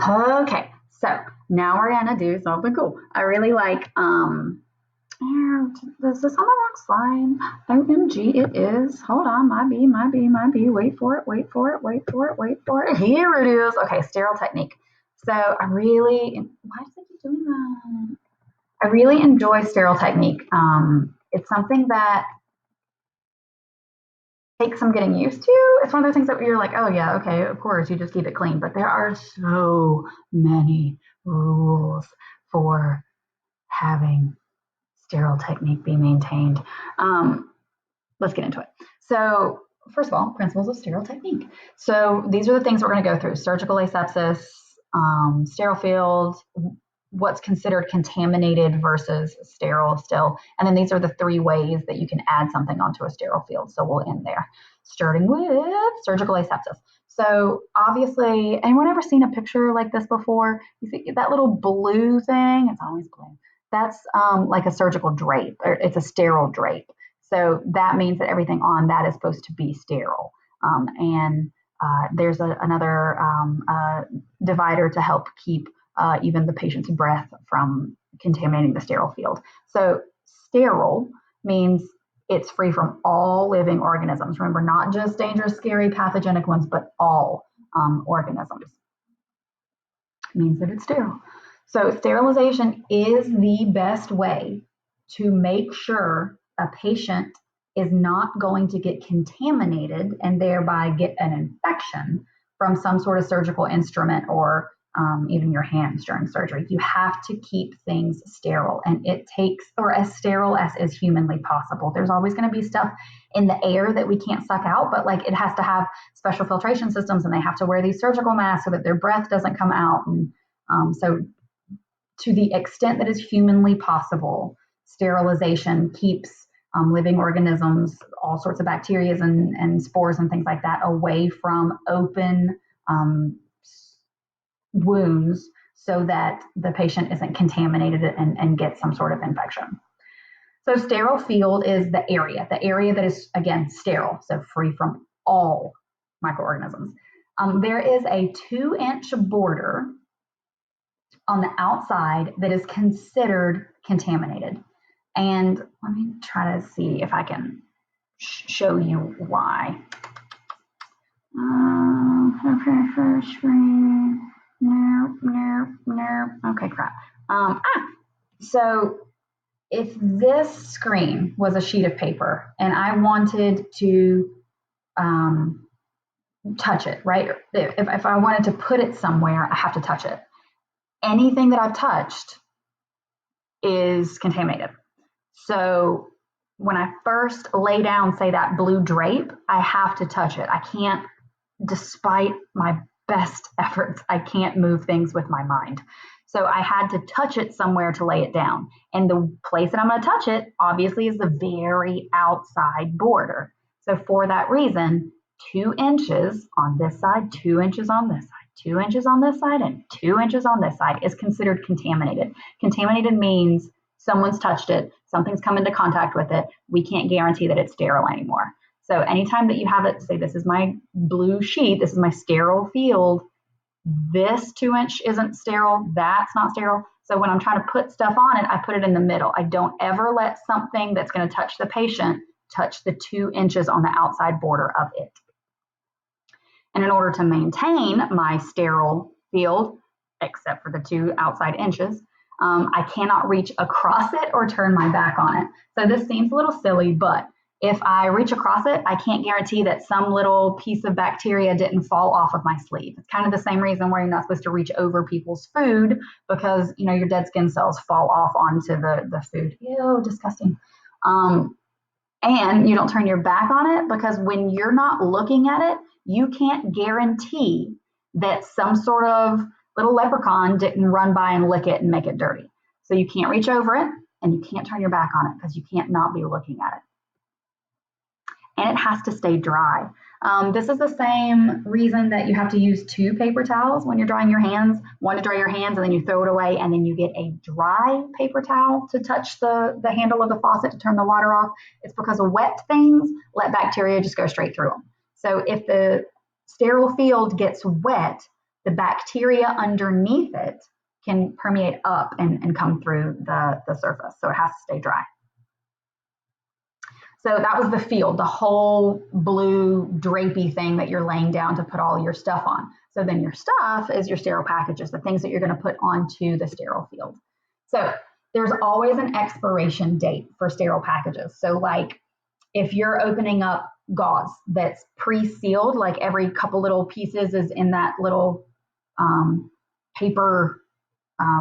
Okay, so now we're gonna do something cool. I really like is this on the wrong slide? OMG, it is. Hold on, might be. Wait for it. Here it is. Okay, sterile technique. So why does it keep doing that? I really enjoy sterile technique. It's something that takes some getting used to. It's one of those things that you're like, oh yeah, okay, of course, you just keep it clean. But there are so many rules for having sterile technique be maintained. Let's get into it. So first of all, principles of sterile technique. So these are the things we're going to go through: surgical asepsis, sterile field, what's considered contaminated versus sterile still. And then these are the 3 ways that you can add something onto a sterile field. So we'll end there, starting with surgical asepsis. So obviously, anyone ever seen a picture like this before? You see that little blue thing? It's always blue. That's like a surgical drape, or it's a sterile drape. So that means that everything on that is supposed to be sterile. And there's another divider to help keep even the patient's breath from contaminating the sterile field. So sterile means it's free from all living organisms. Remember, not just dangerous, scary, pathogenic ones, but all organisms. It means that it's sterile. So sterilization is the best way to make sure a patient is not going to get contaminated and thereby get an infection from some sort of surgical instrument or even your hands during surgery. You have to keep things sterile, and it takes, or as sterile as is humanly possible. There's always going to be stuff in the air that we can't suck out, but like it has to have special filtration systems, and they have to wear these surgical masks so that their breath doesn't come out. And so to the extent that is humanly possible, sterilization keeps living organisms, all sorts of bacteria and spores and things like that, away from open wounds so that the patient isn't contaminated and gets some sort of infection. So sterile field is the area that is, again, sterile, so free from all microorganisms. There is a 2-inch border on the outside that is considered contaminated. And let me try to see if I can show you why. No. Okay, crap. So if this screen was a sheet of paper and I wanted to touch it, right? If I wanted to put it somewhere, I have to touch it. Anything that I've touched is contaminated. So when I first lay down, say, that blue drape, I have to touch it. I can't, despite my best efforts, I can't move things with my mind. So I had to touch it somewhere to lay it down. And the place that I'm going to touch it, obviously, is the very outside border. So for that reason, 2 inches on this side, 2 inches on this side, 2 inches on this side, and 2 inches on this side is considered contaminated. Contaminated means someone's touched it, something's come into contact with it. We can't guarantee that it's sterile anymore. So anytime that you have it, say, this is my blue sheet, this is my sterile field, this 2-inch isn't sterile, that's not sterile. So when I'm trying to put stuff on it, I put it in the middle. I don't ever let something that's going to touch the patient touch the 2 inches on the outside border of it. And in order to maintain my sterile field, except for the 2 outside inches, I cannot reach across it or turn my back on it. So this seems a little silly, but if I reach across it, I can't guarantee that some little piece of bacteria didn't fall off of my sleeve. It's kind of the same reason why you're not supposed to reach over people's food, because your dead skin cells fall off onto the food. Ew, disgusting. And you don't turn your back on it, because when you're not looking at it, you can't guarantee that some sort of little leprechaun didn't run by and lick it and make it dirty. So you can't reach over it, and you can't turn your back on it, because you can't not be looking at it. And it has to stay dry. This is the same reason that you have to use 2 paper towels when you're drying your hands. One to dry your hands, and then you throw it away, and then you get a dry paper towel to touch the handle of the faucet to turn the water off. It's because wet things let bacteria just go straight through them. So if the sterile field gets wet, the bacteria underneath it can permeate up and come through the surface. So it has to stay dry. So that was the field, the whole blue drapey thing that you're laying down to put all your stuff on. So then your stuff is your sterile packages, the things that you're going to put onto the sterile field. So there's always an expiration date for sterile packages. So like if you're opening up gauze that's pre-sealed, like every couple little pieces is in that little paper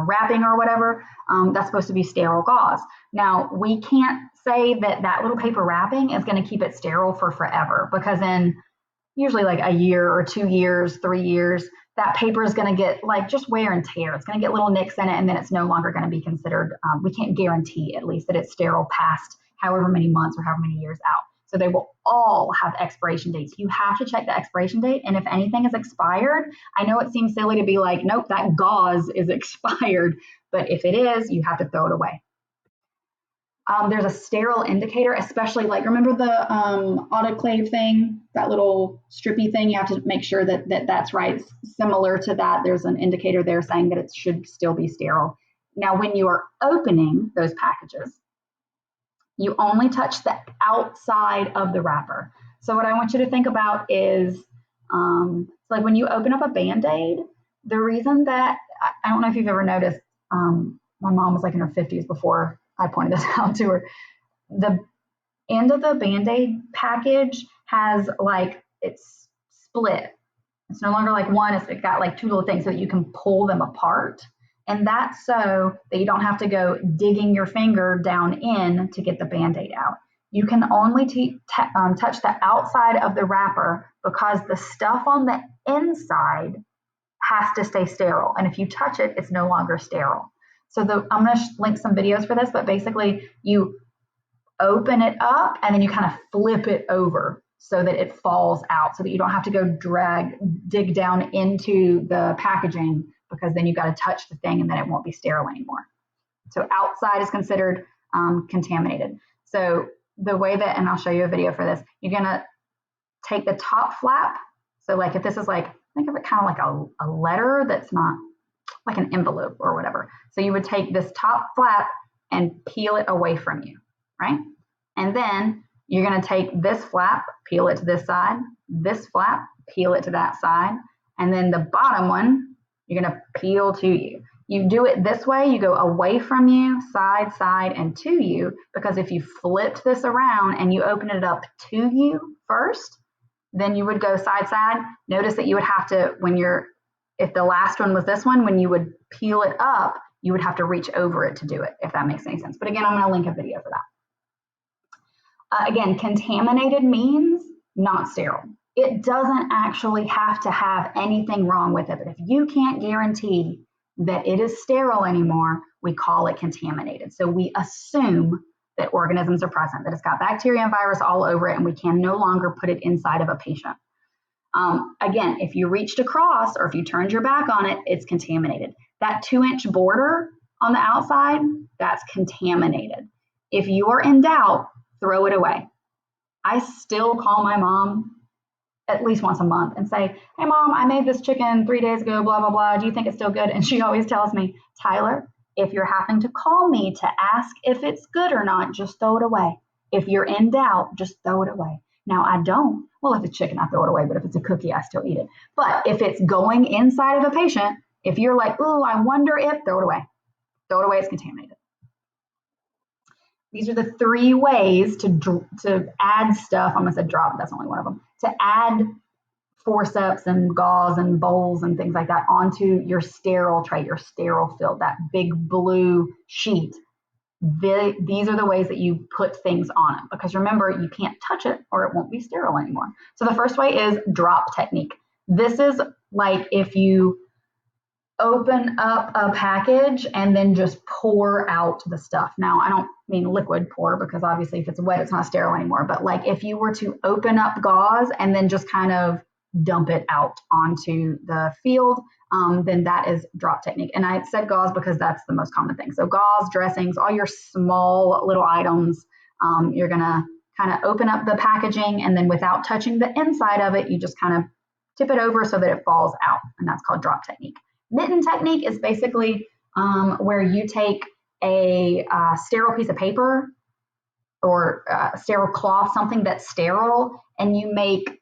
wrapping or whatever, that's supposed to be sterile gauze. Now, we can't say that that little paper wrapping is going to keep it sterile for forever, because in usually like a year or 2 years, 3 years, that paper is going to get like just wear and tear. It's going to get little nicks in it, and then it's no longer going to be considered, we can't guarantee at least that it's sterile past however many months or however many years out. So they will all have expiration dates. You have to check the expiration date. And if anything is expired, I know it seems silly to be like, nope, that gauze is expired. But if it is, you have to throw it away. There's a sterile indicator, especially like, remember the autoclave thing, that little strippy thing? You have to make sure that that's right. Similar to that, there's an indicator there saying that it should still be sterile. Now, when you are opening those packages, you only touch the outside of the wrapper. So what I want you to think about is, like when you open up a Band-Aid, the reason that, I don't know if you've ever noticed, my mom was like in her 50s before I pointed this out to her, the end of the Band-Aid package has like, it's split. It's no longer like one, it's got like two little things so that you can pull them apart. And that's so that you don't have to go digging your finger down in to get the Band-Aid out. You can only touch the outside of the wrapper because the stuff on the inside has to stay sterile. And if you touch it, it's no longer sterile. So I'm going to link some videos for this, but basically you open it up and then you kind of flip it over so that it falls out, so that you don't have to go dig down into the packaging, because then you've got to touch the thing and then it won't be sterile anymore. So outside is considered contaminated. So the way that, and I'll show you a video for this, you're going to take the top flap. So like if this is like, think of it kind of like a letter that's not like an envelope or whatever. So you would take this top flap and peel it away from you, right? And then you're going to take this flap, peel it to this side, this flap, peel it to that side, and then the bottom one, you're going to peel to you. You do it this way, you go away from you, side, and to you, because if you flipped this around and you open it up to you first, then you would go side. Notice that you would have to, if the last one was this one, when you would peel it up, you would have to reach over it to do it, if that makes any sense. But again, I'm going to link a video for that. Again, contaminated means not sterile. It doesn't actually have to have anything wrong with it, but if you can't guarantee that it is sterile anymore, we call it contaminated. So we assume that organisms are present, that it's got bacteria and virus all over it, and we can no longer put it inside of a patient. Again, if you reached across or if you turned your back on it, it's contaminated. That 2-inch border on the outside, that's contaminated. If you are in doubt, throw it away. I still call my mom at least once a month and say, hey mom, I made this chicken 3 days ago, blah, blah, blah. Do you think it's still good? And she always tells me, Tyler, if you're having to call me to ask if it's good or not, just throw it away. If you're in doubt, just throw it away. Now I don't. Well, if it's chicken, I throw it away, but if it's a cookie, I still eat it. But if it's going inside of a patient, if you're like, oh, I wonder if, throw it away. Throw it away, it's contaminated. These are the 3 ways to add stuff. I'm going to say drop, that's only one of them. To add forceps and gauze and bowls and things like that onto your sterile tray, your sterile field, that big blue sheet. These are the ways that you put things on it, because remember, you can't touch it or it won't be sterile anymore. So the first way is drop technique. This is like if you open up a package and then just pour out the stuff. Now, I don't mean liquid pour, because obviously if it's wet, it's not sterile anymore. But like if you were to open up gauze and then just kind of dump it out onto the field, then that is drop technique. And I said gauze because that's the most common thing. So gauze, dressings, all your small little items, you're going to kind of open up the packaging, and then without touching the inside of it, you just kind of tip it over so that it falls out, and that's called drop technique. Mitten technique is basically where you take a sterile piece of paper or sterile cloth, something that's sterile, and you make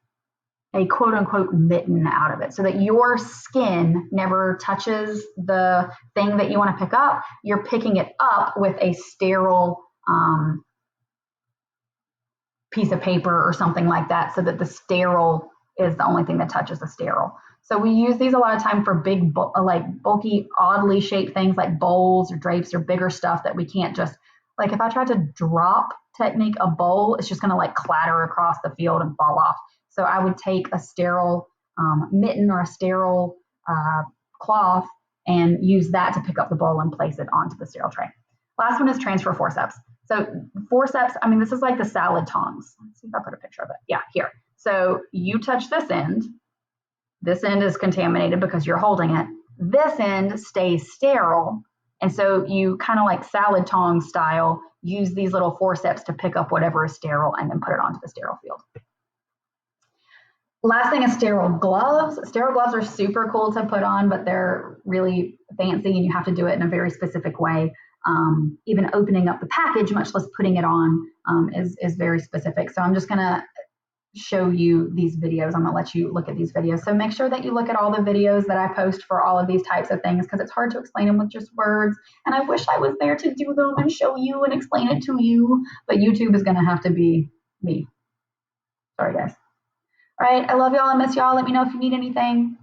a quote unquote mitten out of it so that your skin never touches the thing that you want to pick up. You're picking it up with a sterile piece of paper or something like that so that the sterile is the only thing that touches the sterile. So we use these a lot of time for big, like bulky, oddly shaped things like bowls or drapes or bigger stuff that we can't just, like if I tried to drop technique a bowl, it's just going to like clatter across the field and fall off. So I would take a sterile mitten or a sterile cloth and use that to pick up the bowl and place it onto the sterile tray. Last one is transfer forceps. So forceps, I mean, this is like the salad tongs. Let's see if I put a picture of it. Yeah, here. So you touch this end. This end is contaminated because you're holding it. This end stays sterile. And so you kind of like salad tong style, use these little forceps to pick up whatever is sterile and then put it onto the sterile field. Last thing is sterile gloves. Sterile gloves are super cool to put on, but they're really fancy and you have to do it in a very specific way. Even opening up the package, much less putting it on, is very specific. So I'm just going to show you these videos. I'm going to let you look at these videos. So make sure that you look at all the videos that I post for all of these types of things because it's hard to explain them with just words. And I wish I was there to do them and show you and explain it to you, but YouTube is going to have to be me. Sorry, guys. All right. I love y'all. I miss y'all. Let me know if you need anything.